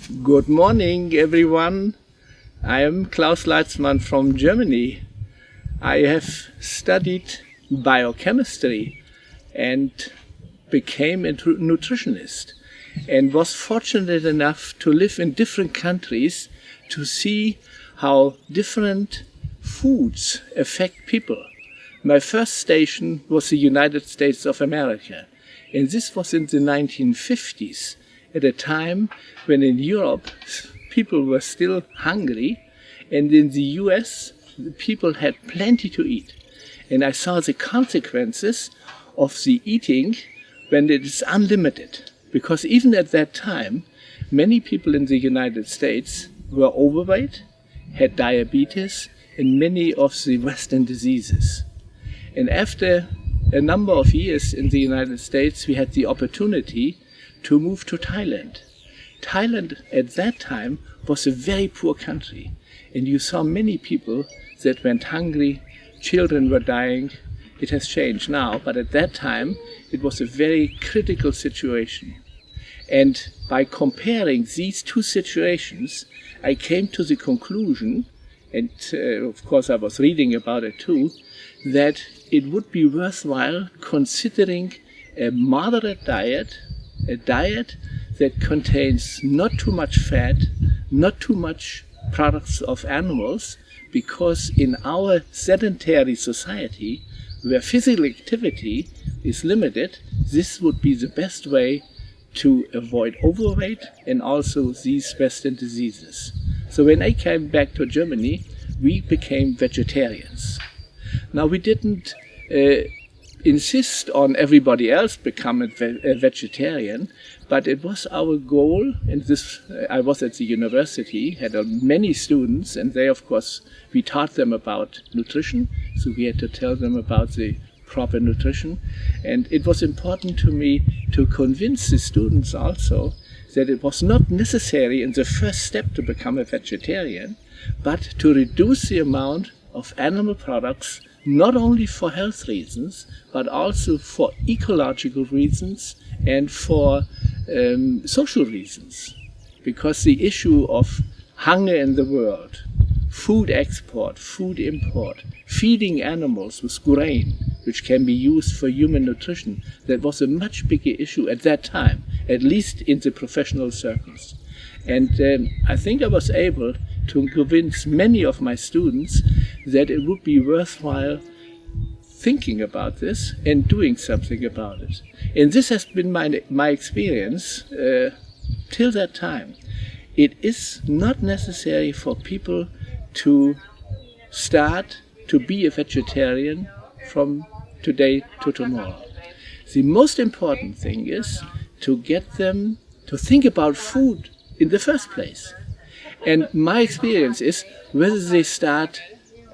Good morning, everyone. I am Claus Leitzmann from Germany. I have studied biochemistry and became a nutritionist and was fortunate enough to live in different countries to see how different foods affect people. My first station was the United States of America, and this was in the 1950s, at a time when in Europe people were still hungry, and in the US people had plenty to eat. And I saw the consequences of the eating when it is unlimited, because even at that time many people in the United States were overweight, had diabetes, and many of the Western diseases. And after a number of years in the United States, we had the opportunity to move to Thailand. Thailand at that time was a very poor country, and you saw many people that went hungry, children were dying. It has changed now, but at that time it was a very critical situation. And by comparing these two situations, I came to the conclusion, and of course I was reading about it too, that it would be worthwhile considering a moderate diet, a diet that contains not too much fat, not too much products of animals, because in our sedentary society, where physical activity is limited, this would be the best way to avoid overweight and also these Western diseases. So when I came back to Germany, we became vegetarians. Now we didn't insist on everybody else become a vegetarian, but it was our goal, and this I was at the university, had many students, and they, of course, we taught them about nutrition, so we had to tell them about the proper nutrition, and it was important to me to convince the students also that it was not necessary in the first step to become a vegetarian, but to reduce the amount of animal products, not only for health reasons, but also for ecological reasons and for social reasons. Because the issue of hunger in the world, food export, food import, feeding animals with grain, which can be used for human nutrition, that was a much bigger issue at that time, at least in the professional circles. And I think I was able to convince many of my students that it would be worthwhile thinking about this and doing something about it. And this has been my experience till that time. It is not necessary for people to start to be a vegetarian from today to tomorrow. The most important thing is to get them to think about food in the first place. And my experience is whether they start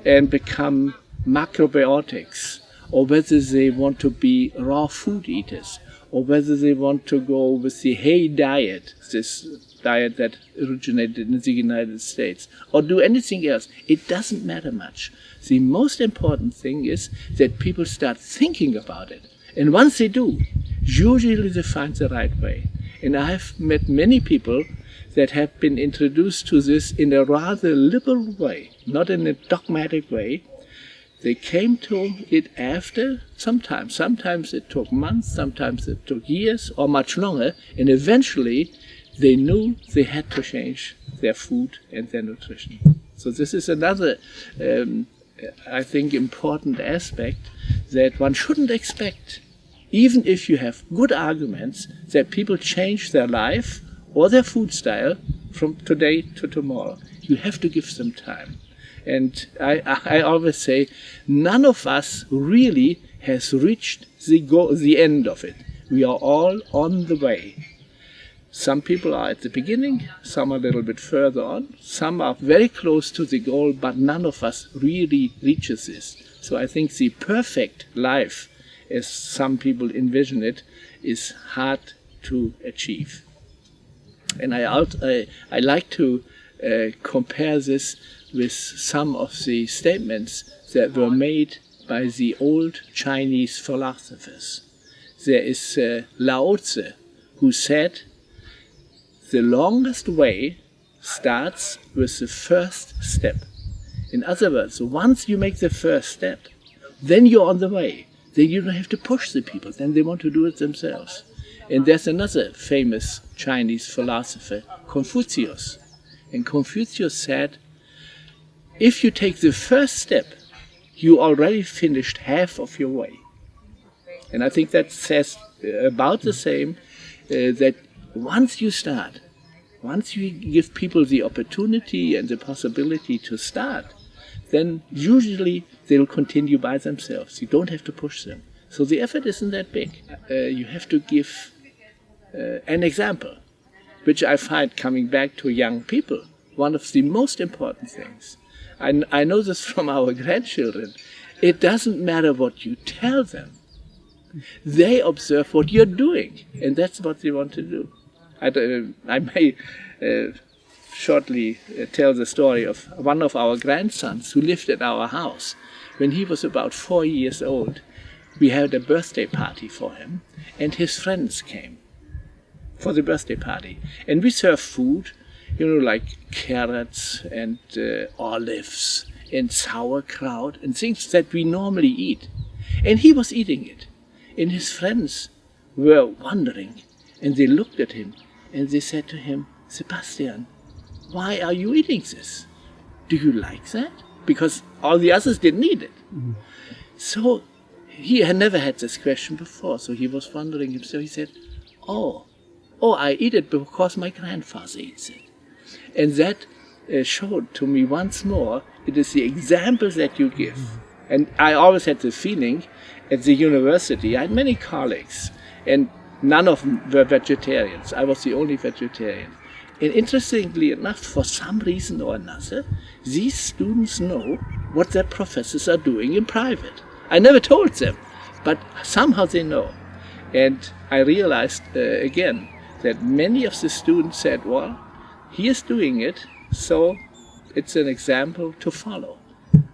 and become macrobiotics, or whether they want to be raw food eaters, or whether they want to go with the hay diet, this diet that originated in the United States, or do anything else. It doesn't matter much. The most important thing is that people start thinking about it. And once they do, usually they find the right way. And I have met many people that have been introduced to this in a rather liberal way, not in a dogmatic way. They came to it after, sometimes it took months, sometimes it took years or much longer, and eventually they knew they had to change their food and their nutrition. So this is another, I think, important aspect that one shouldn't expect, even if you have good arguments, that people change their life or their food style from today to tomorrow. You have to give them time. And I always say, none of us really has reached the end of it. We are all on the way. Some people are at the beginning, some are a little bit further on, some are very close to the goal, but none of us really reaches this. So I think the perfect life, as some people envision it, is hard to achieve. And I like to compare this with some of the statements that were made by the old Chinese philosophers. There is Lao Tzu, who said, the longest way starts with the first step. In other words, once you make the first step, then you're on the way. Then you don't have to push the people. Then they want to do it themselves. And there's another famous Chinese philosopher, Confucius. And Confucius said, if you take the first step, you already finished half of your way. And I think that says about the same, that once you start, once you give people the opportunity and the possibility to start, then usually they'll continue by themselves. You don't have to push them. So the effort isn't that big. You have to give an example, which I find, coming back to young people, one of the most important things. I know this from our grandchildren. It doesn't matter what you tell them. They observe what you're doing, and that's what they want to do. I may shortly tell the story of one of our grandsons who lived at our house. When he was about 4 years old, we had a birthday party for him, and his friends came for the birthday party. And we served food, like carrots and olives and sauerkraut and things that we normally eat. And he was eating it. And his friends were wondering, and they looked at him, and they said to him, Sebastian, why are you eating this? Do you like that? Because all the others didn't eat it. Mm-hmm. So he had never had this question before, so he was wondering himself. He said, oh, I eat it because my grandfather eats it. And that showed to me once more, it is the example that you give. Mm-hmm. And I always had the feeling, at the university, I had many colleagues, and none of them were vegetarians. I was the only vegetarian. And interestingly enough, for some reason or another, these students know what their professors are doing in private. I never told them, but somehow they know. And I realized, again, that many of the students said, well, he is doing it, so it's an example to follow.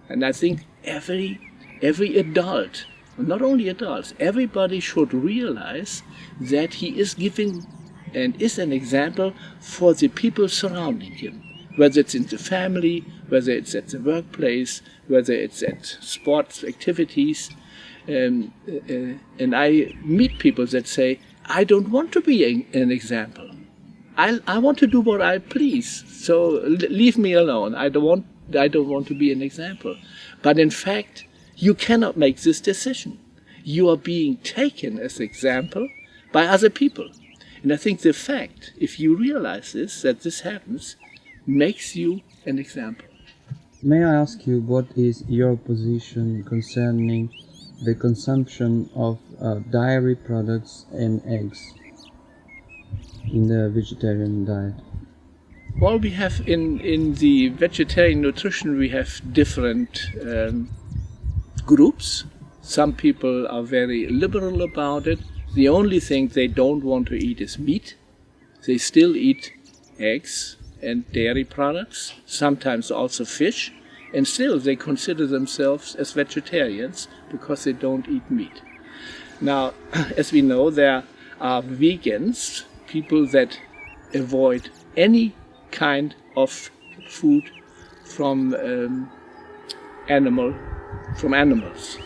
And I think every adult, not only adults, everybody should realize that he is giving and is an example for the people surrounding him, whether it's in the family, whether it's at the workplace, whether it's at sports activities. And I meet people that say, I don't want to be an example. I want to do what I please, so leave me alone. I don't want to be an example. But in fact, you cannot make this decision. You are being taken as example by other people. And I think the fact, if you realize this, that this happens, makes you an example. May I ask you, what is your position concerning the consumption of dairy products and eggs in the vegetarian diet? Well, we have in the vegetarian nutrition, we have different groups. Some people are very liberal about it. The only thing they don't want to eat is meat. They still eat eggs and dairy products, sometimes also fish, and still they consider themselves as vegetarians because they don't eat meat. Now, as we know, there are vegans, people that avoid any kind of food from animals.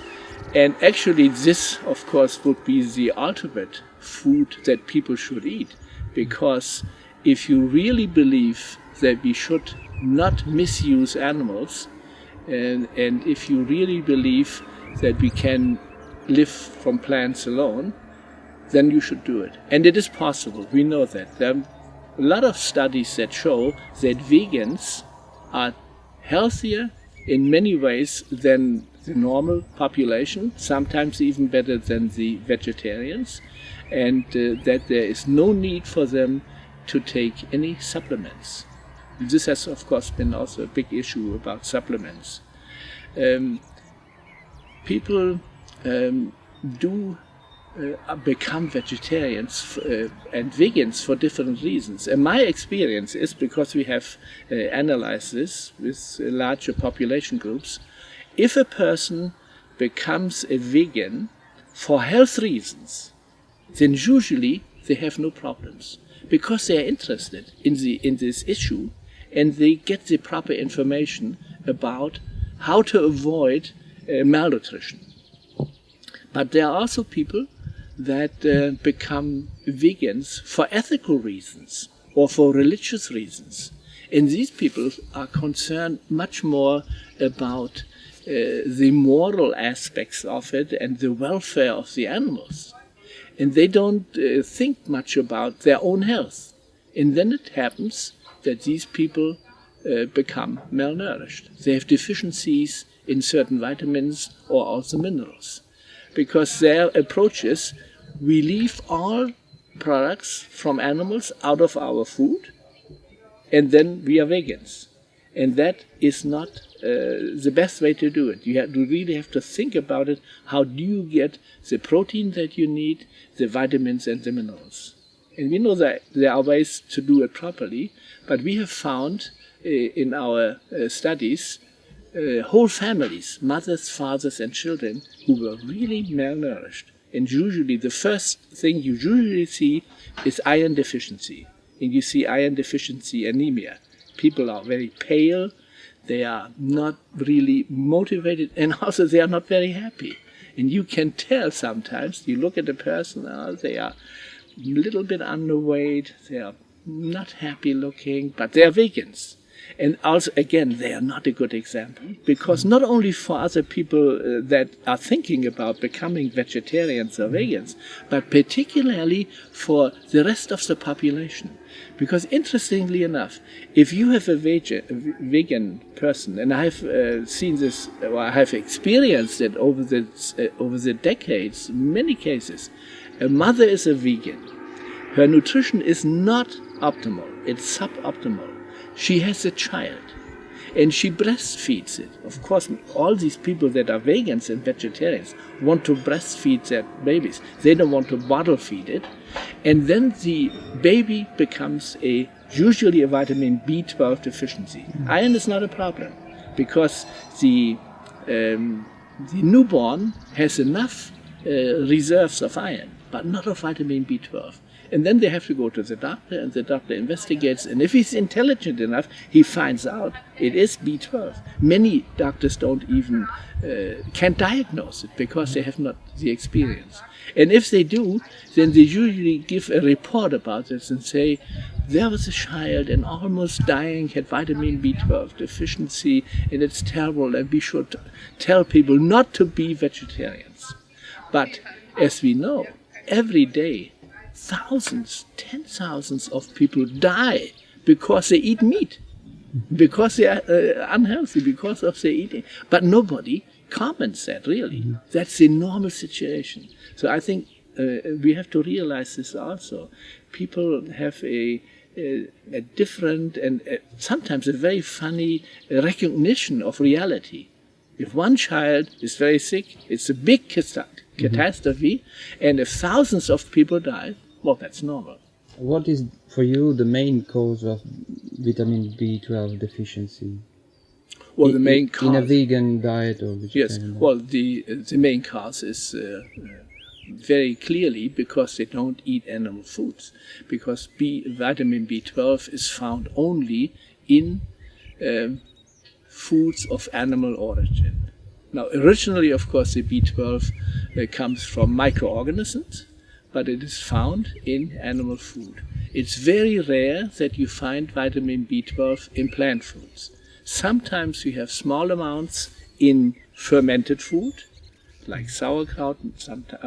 And actually this, of course, would be the ultimate food that people should eat, because if you really believe that we should not misuse animals, and if you really believe that we can live from plants alone, then you should do it. And it is possible, we know that. There are a lot of studies that show that vegans are healthier in many ways than the normal population, sometimes even better than the vegetarians, and that there is no need for them to take any supplements. This has, of course, been also a big issue about supplements. People do become vegetarians and vegans for different reasons. And my experience is, because we have analyzed this with larger population groups, if a person becomes a vegan for health reasons, then usually they have no problems because they are interested in this issue, and they get the proper information about how to avoid malnutrition. But there are also people that become vegans for ethical reasons or for religious reasons. And these people are concerned much more about the moral aspects of it and the welfare of the animals. And they don't think much about their own health. And then it happens that these people become malnourished. They have deficiencies in certain vitamins or also minerals. Because their approach is, we leave all products from animals out of our food, and then we are vegans. And that is not the best way to do it. You really have to think about it. How do you get the protein that you need, the vitamins and the minerals? And we know that there are ways to do it properly, but we have found in our studies whole families, mothers, fathers and children, who were really malnourished. And usually the first thing you usually see is iron deficiency. And you see iron deficiency anemia. People are very pale, they are not really motivated, and also they are not very happy. And you can tell sometimes, you look at a person, they are a little bit underweight, they are not happy looking, but they are vegans. And also, again, they are not a good example, because not only for other people that are thinking about becoming vegetarians or vegans, but particularly for the rest of the population. Because interestingly enough, if you have a vegan person, and I have seen this, or I have experienced it over the decades, in many cases, a mother is a vegan. Her nutrition is not optimal, it's suboptimal. She has a child, and she breastfeeds it. Of course, all these people that are vegans and vegetarians want to breastfeed their babies. They don't want to bottle feed it. And then the baby becomes usually a vitamin B12 deficiency. Iron is not a problem, because the newborn has enough reserves of iron, but not of vitamin B12. And then they have to go to the doctor, and the doctor investigates. And if he's intelligent enough, he finds out it is B12. Many doctors don't even can't diagnose it because they have not the experience. And if they do, then they usually give a report about this and say, there was a child and almost dying, had vitamin B12 deficiency, and it's terrible, and we should tell people not to be vegetarians. But as we know, every day, thousands, 10,000s of people die because they eat meat, because they are unhealthy, because of their eating. But nobody comments that, really. That's the normal situation. So I think we have to realize this also. People have a different and sometimes a very funny recognition of reality. If one child is very sick, it's a big catastrophe, and if thousands of people die, well, that's normal. What is, for you, the main cause of vitamin B12 deficiency? Well, the main cause... In a vegan diet or vegetarian diet? Well, the main cause is very clearly because they don't eat animal foods. Because vitamin B12 is found only in foods of animal origin. Now, originally, of course, the B12 comes from microorganisms, but it is found in animal food. It's very rare that you find vitamin B12 in plant foods. Sometimes you have small amounts in fermented food, like sauerkraut,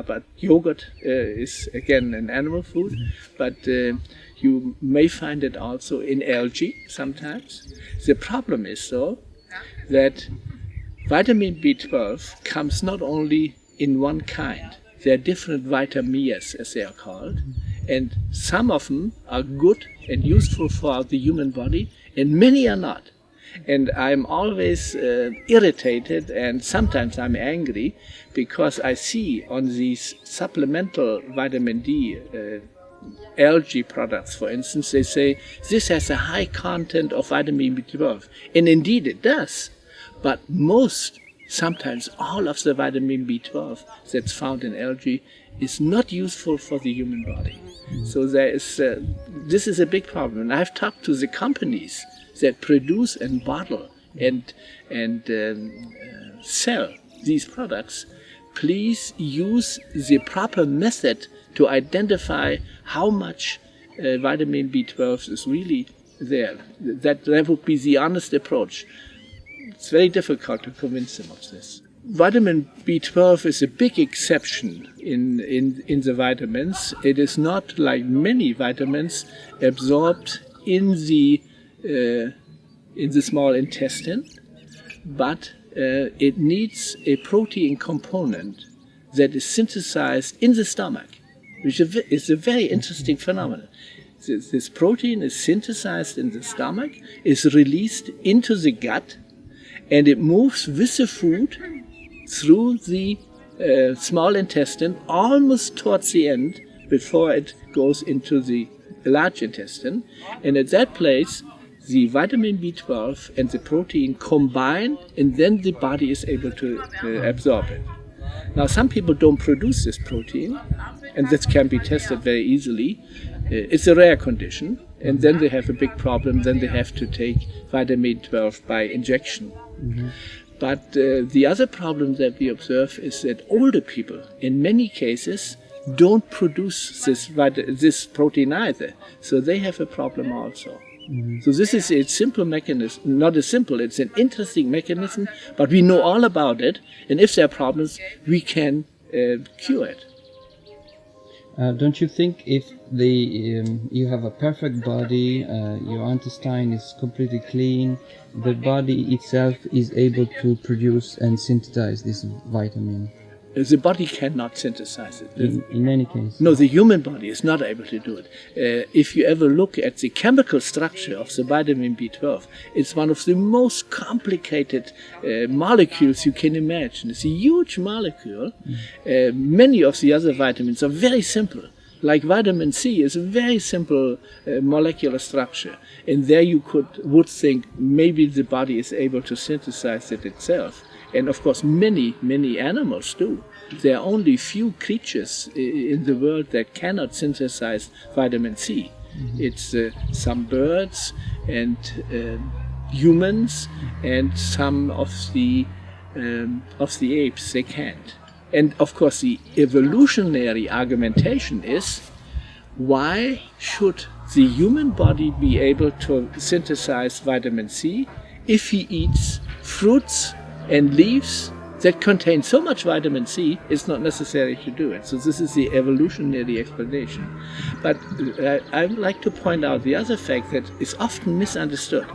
but yogurt is again an animal food, but you may find it also in algae sometimes. The problem is, though, that vitamin B12 comes not only in one kind. There are different vitamias, as they are called, and some of them are good and useful for the human body, and many are not. And I'm always irritated, and sometimes I'm angry, because I see on these supplemental vitamin D algae products, for instance, they say this has a high content of vitamin B12. And indeed it does. But most sometimes all of the vitamin B12 that's found in algae is not useful for the human body. So there is this is a big problem. And I've talked to the companies that produce and bottle and sell these products. Please use the proper method to identify how much vitamin B12 is really there. That would be the honest approach. It's very difficult to convince them of this. Vitamin B12 is a big exception in the vitamins. It is not, like many vitamins, absorbed in the small intestine, but it needs a protein component that is synthesized in the stomach, which is a very interesting phenomenon. This protein is synthesized in the stomach, is released into the gut, and it moves with the food through the small intestine almost towards the end before it goes into the large intestine. And at that place, the vitamin B12 and the protein combine, and then the body is able to absorb it. Now, some people don't produce this protein, and this can be tested very easily. It's a rare condition, and then they have a big problem. Then they have to take vitamin B12 by injection. Mm-hmm. But the other problem that we observe is that older people, in many cases, don't produce this protein either. So they have a problem also. Mm-hmm. So this is a simple mechanism, not a simple, it's an interesting mechanism, but we know all about it, and if there are problems, we can cure it. Don't you think if you have a perfect body, your intestine is completely clean, the body itself is able to produce and synthesize this vitamin? The body cannot synthesize it. In any case? No, the human body is not able to do it. If you ever look at the chemical structure of the vitamin B12, it's one of the most complicated molecules you can imagine. It's a huge molecule. Many of the other vitamins are very simple. Like vitamin C is a very simple molecular structure. And there you would think maybe the body is able to synthesize it itself. And of course, many, many animals do. There are only few creatures in the world that cannot synthesize vitamin C. Mm-hmm. It's some birds and humans and some of the apes. They can't. And of course, the evolutionary argumentation is, why should the human body be able to synthesize vitamin C if he eats fruits and leaves that contain so much vitamin C? It's not necessary to do it. So this is the evolutionary explanation. But I would like to point out the other fact that is often misunderstood.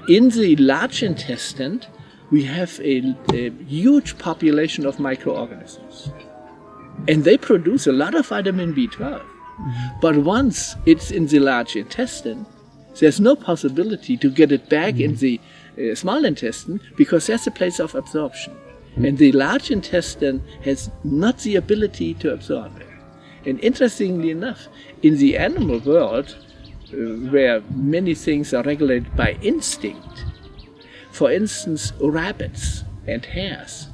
In the large intestine, we have a huge population of microorganisms. And they produce a lot of vitamin B12. Mm-hmm. But once it's in the large intestine, there's no possibility to get it back in the small intestine, because that's a place of absorption. And the large intestine has not the ability to absorb it. And interestingly enough, in the animal world, where many things are regulated by instinct, for instance, rabbits and hares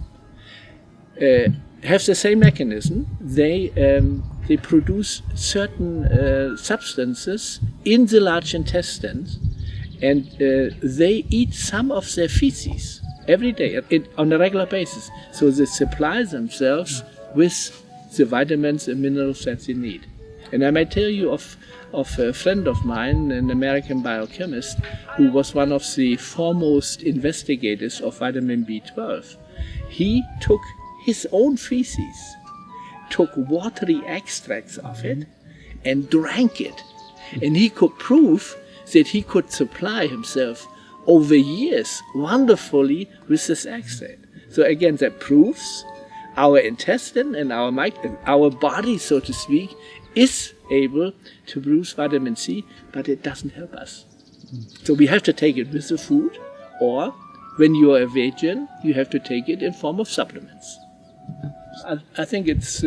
have the same mechanism. They produce certain substances in the large intestines, and they eat some of their feces every day on a regular basis. So they supply themselves with the vitamins and minerals that they need. And I might tell you of a friend of mine, an American biochemist, who was one of the foremost investigators of vitamin B12. He took his own feces, took watery extracts of it, and drank it. And he could prove that he could supply himself over years wonderfully with this extract. So again, that proves our intestine and our body, so to speak, is able to produce vitamin C, but it doesn't help us. So we have to take it with the food, or when you are a vegan, you have to take it in form of supplements. I think it's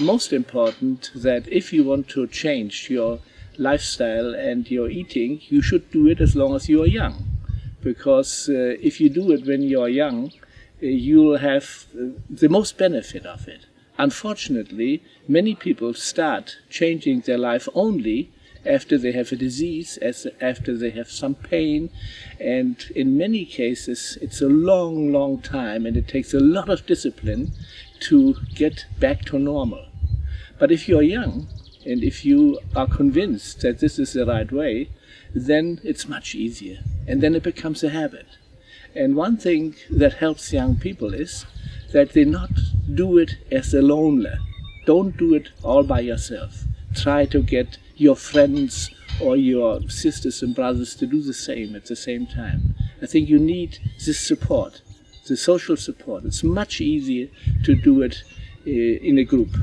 most important that if you want to change your lifestyle and your eating, you should do it as long as you are young. Because if you do it when you are young, you'll have the most benefit of it. Unfortunately, many people start changing their life only after they have a disease, after they have some pain, and in many cases it's a long, long time, and it takes a lot of discipline to get back to normal. But if you're young, and if you are convinced that this is the right way, then it's much easier, and then it becomes a habit. And one thing that helps young people is that they not do it as a loner. Don't do it all by yourself. Try to get your friends or your sisters and brothers to do the same at the same time. I think you need this support, the social support. It's much easier to do it in a group.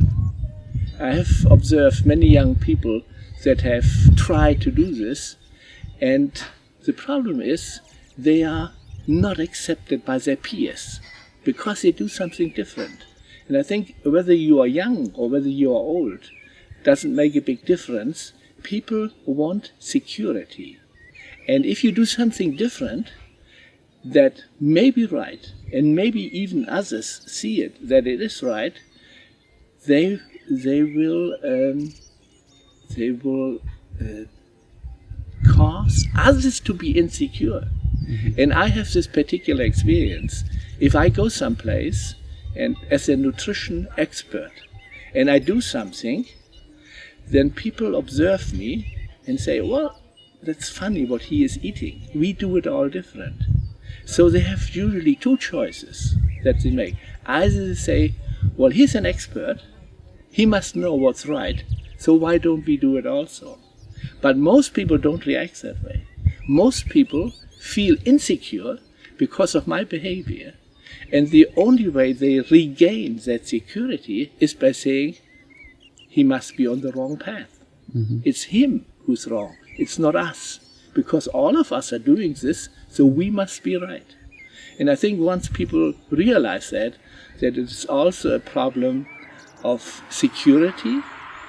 I have observed many young people that have tried to do this, and the problem is they are not accepted by their peers because they do something different. And I think whether you are young or whether you are old doesn't make a big difference. People want security. And if you do something different that may be right, and maybe even others see it, that it is right, they will cause others to be insecure. And I have this particular experience. If I go someplace and as a nutrition expert and I do something, then people observe me and say, well, that's funny what he is eating. We do it all different. So they have usually two choices that they make. Either they say, well, he's an expert, he must know what's right, so why don't we do it also? But most people don't react that way. Most people feel insecure because of my behavior, and the only way they regain that security is by saying, he must be on the wrong path. It's him who's wrong. It's not us, because all of us are doing this, so we must be right. And I think once people realize that it's also a problem of security,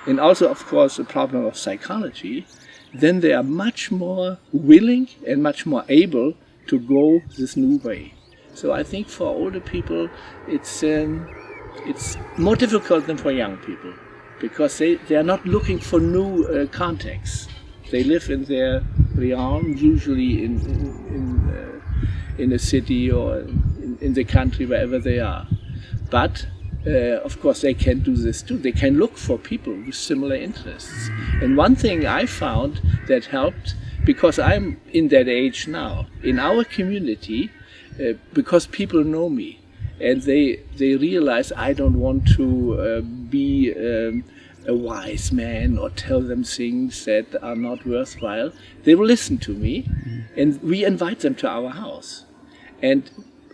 and also, of course, a problem of psychology, then they are much more willing and much more able to go this new way. So I think for older people, it's more difficult than for young people, because they are not looking for new contexts. They live in their realm, usually in a city or in the country, wherever they are. But of course, they can do this too. They can look for people with similar interests. And one thing I found that helped, because I'm in that age now, in our community, because people know me, and they realize I don't want to be a wise man or tell them things that are not worthwhile, they will listen to me, and we invite them to our house. And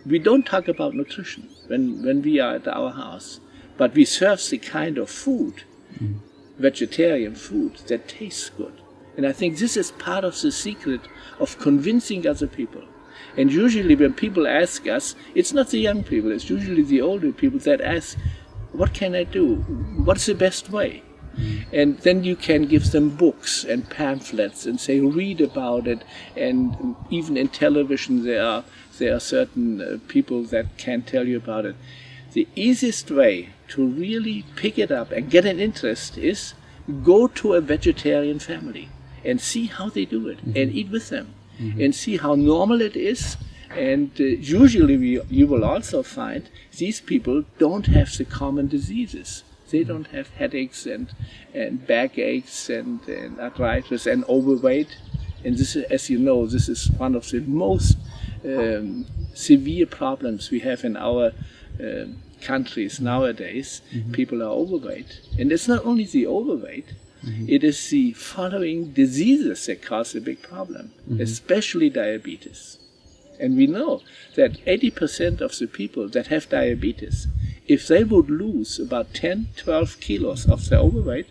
we don't talk about nutrition when we are at our house, but we serve the kind of food, vegetarian food, that tastes good. And I think this is part of the secret of convincing other people. And usually when people ask us, it's not the young people, it's usually the older people that ask, what can I do? What's the best way? And then you can give them books and pamphlets and say, read about it. And even in television there are certain people that can tell you about it. The easiest way to really pick it up and get an interest is go to a vegetarian family and see how they do it, and eat with them, and see how normal it is. And usually you will also find these people don't have the common diseases. They don't have headaches and backaches and arthritis and overweight. And this, as you know, this is one of the most severe problems we have in our countries nowadays. People are overweight. And it's not only the overweight, it is the following diseases that cause a big problem, especially diabetes. And we know that 80% of the people that have diabetes, if they would lose about 10, 12 kilos of their overweight,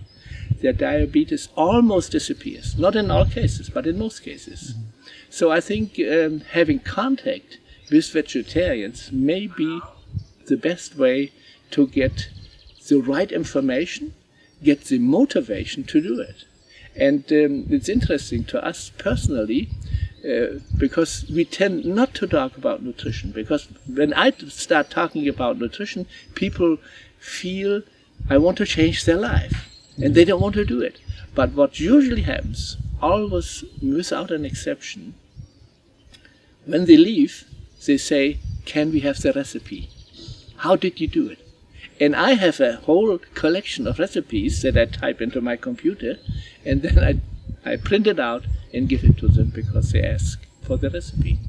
their diabetes almost disappears. Not in all cases, but in most cases. So I think having contact with vegetarians may be the best way to get the right information, get the motivation to do it. And it's interesting to us personally, because we tend not to talk about nutrition. Because when I start talking about nutrition, people feel I want to change their life, and they don't want to do it. But what usually happens, always without an exception, when they leave, they say, "Can we have the recipe? How did you do it?" And I have a whole collection of recipes that I type into my computer, and then I print it out and give it to them because they ask for the recipe.